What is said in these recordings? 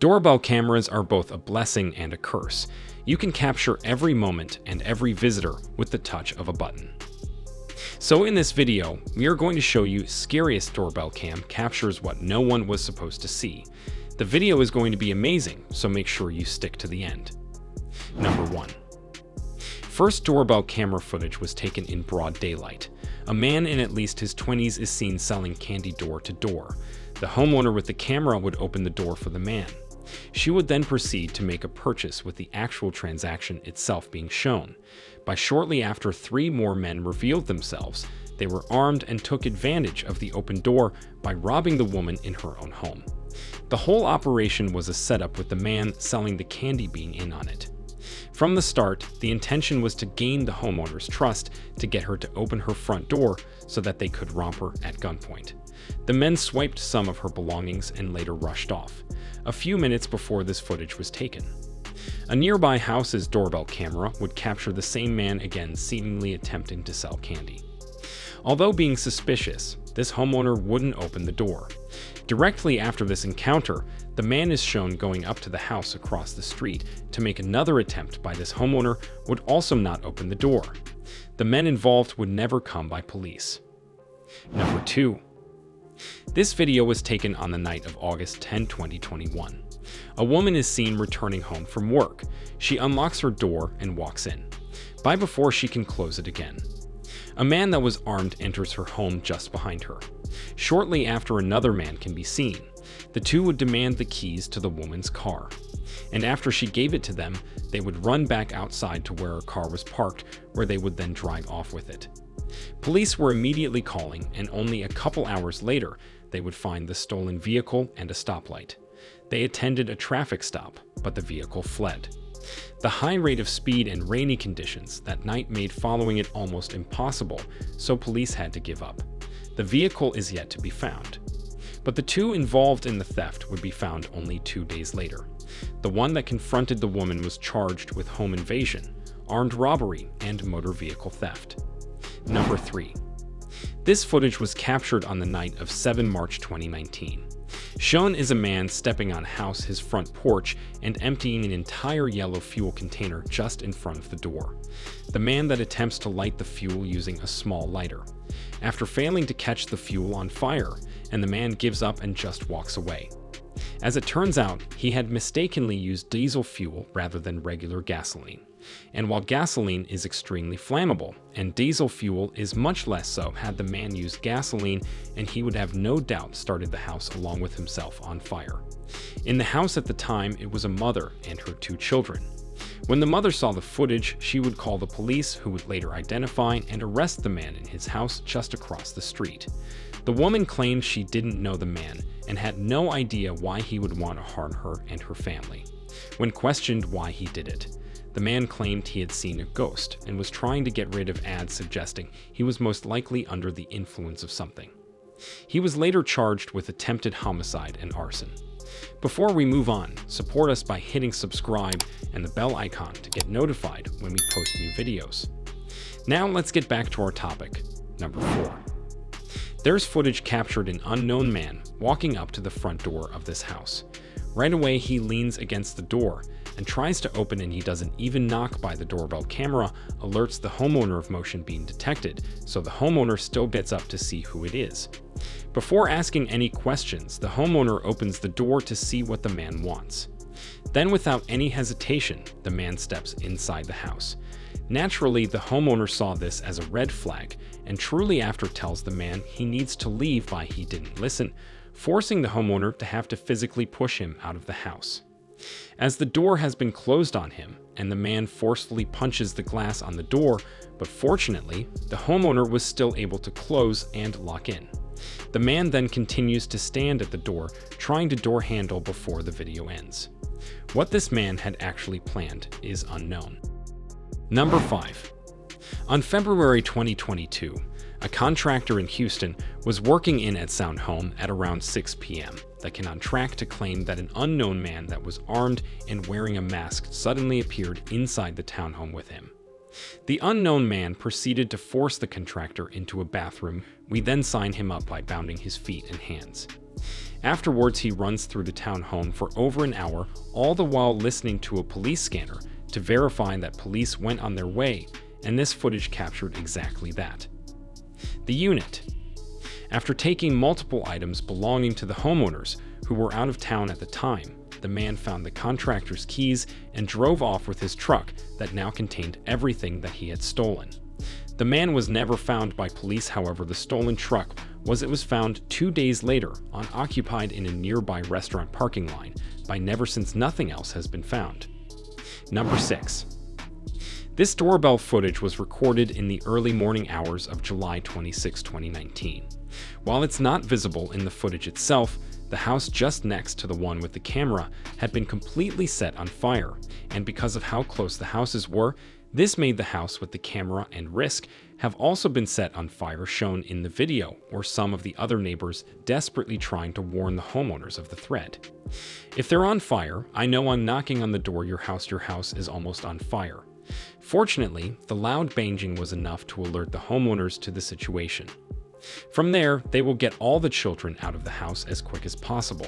Doorbell cameras are both a blessing and a curse. You can capture every moment and every visitor with the touch of a button. So in this video, we are going to show you scariest doorbell cam captures what no one was supposed to see. The video is going to be amazing, so make sure you stick to the end. Number 1. First doorbell camera footage was taken in broad daylight. A man in at least his 20s is seen selling candy door to door. The homeowner with the camera would open the door for the man. She would then proceed to make a purchase with the actual transaction itself being shown. By shortly after 3 more men revealed themselves, they were armed and took advantage of the open door by robbing the woman in her own home. The whole operation was a setup with the man selling the candy being in on it. From the start, the intention was to gain the homeowner's trust to get her to open her front door so that they could romp her at gunpoint. The men swiped some of her belongings and later rushed off, a few minutes before this footage was taken. A nearby house's doorbell camera would capture the same man again seemingly attempting to sell candy. Although being suspicious, this homeowner wouldn't open the door. Directly after this encounter, the man is shown going up to the house across the street to make another attempt by this homeowner would also not open the door. The men involved would never come by police. Number 2. This video was taken on the night of August 10, 2021. A woman is seen returning home from work. She unlocks her door and walks in, before she can close it again. A man that was armed enters her home just behind her. Shortly after, another man can be seen. The two would demand the keys to the woman's car, and after she gave it to them, they would run back outside to where her car was parked, where they would then drive off with it. Police were immediately calling, and only a couple hours later, they would find the stolen vehicle and a stoplight. They attended a traffic stop, but the vehicle fled. The high rate of speed and rainy conditions that night made following it almost impossible, so police had to give up. The vehicle is yet to be found. But the two involved in the theft would be found only 2 days later. The one that confronted the woman was charged with home invasion, armed robbery, and motor vehicle theft. Number 3. This footage was captured on the night of 7 March 2019. Shown is a man stepping on his front porch and emptying an entire yellow fuel container just in front of the door. The man that attempts to light the fuel using a small lighter, after failing to catch the fuel on fire, and the man gives up and just walks away. As it turns out, he had mistakenly used diesel fuel rather than regular gasoline. And while gasoline is extremely flammable, and diesel fuel is much less so, had the man used gasoline, and he would have no doubt started the house along with himself on fire. In the house at the time, it was a mother and her 2 children. When the mother saw the footage, she would call the police, who would later identify and arrest the man in his house just across the street. The woman claimed she didn't know the man and had no idea why he would want to harm her and her family. When questioned why he did it, the man claimed he had seen a ghost and was trying to get rid of ads suggesting he was most likely under the influence of something. He was later charged with attempted homicide and arson. Before we move on, support us by hitting subscribe and the bell icon to get notified when we post new videos. Now let's get back to our topic. Number 4. There's footage captured an unknown man walking up to the front door of this house. Right away, he leans against the door and tries to open, and he doesn't even knock by the doorbell camera, alerts the homeowner of motion being detected, so the homeowner still gets up to see who it is. Before asking any questions, the homeowner opens the door to see what the man wants. Then, without any hesitation, the man steps inside the house. Naturally, the homeowner saw this as a red flag, and truly after tells the man he needs to leave by he didn't listen, forcing the homeowner to have to physically push him out of the house. As the door has been closed on him, and the man forcefully punches the glass on the door, but fortunately, the homeowner was still able to close and lock in. The man then continues to stand at the door, trying to door handle before the video ends. What this man had actually planned is unknown. Number 5. On February 2022, a contractor in Houston was working in at Sound Home at around 6 p.m. that came on track to claim that an unknown man that was armed and wearing a mask suddenly appeared inside the townhome with him. The unknown man proceeded to force the contractor into a bathroom. We then signed him up by bounding his feet and hands. Afterwards, he runs through the town home for over an hour, all the while listening to a police scanner to verify that police went on their way, and this footage captured exactly that. The unit. After taking multiple items belonging to the homeowners who were out of town at the time, the man found the contractor's keys and drove off with his truck that now contained everything that he had stolen. The man was never found by police, however. The stolen truck was found 2 days later, unoccupied in a nearby restaurant parking lot by Never, since nothing else has been found. Number 6. This doorbell footage was recorded in the early morning hours of July 26, 2019. While it's not visible in the footage itself, the house just next to the one with the camera had been completely set on fire, and because of how close the houses were, this made the house with the camera and risk have also been set on fire, shown in the video, or some of the other neighbors desperately trying to warn the homeowners of the threat. If they're on fire, I know I'm knocking on the door, your house is almost on fire. Fortunately, the loud banging was enough to alert the homeowners to the situation. From there, they will get all the children out of the house as quick as possible.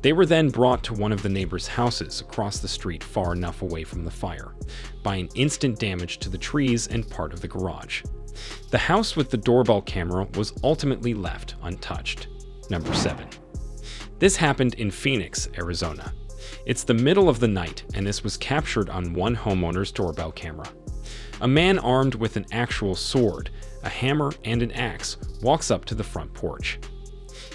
They were then brought to one of the neighbors' houses across the street, far enough away from the fire, by an instant damage to the trees and part of the garage. The house with the doorbell camera was ultimately left untouched. Number 7. This happened in Phoenix, Arizona. It's the middle of the night, and this was captured on one homeowner's doorbell camera. A man armed with an actual sword, a hammer, and an axe walks up to the front porch.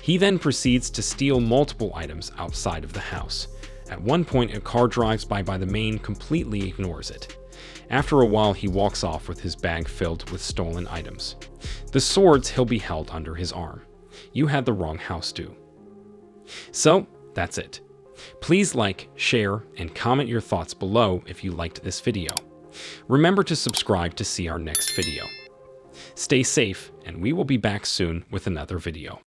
He then proceeds to steal multiple items outside of the house. At one point, a car drives by the man, completely ignores it. After a while, he walks off with his bag filled with stolen items. The swords he'll be held under his arm. You had the wrong house, dude. So, that's it. Please like, share, and comment your thoughts below if you liked this video. Remember to subscribe to see our next video. Stay safe, and we will be back soon with another video.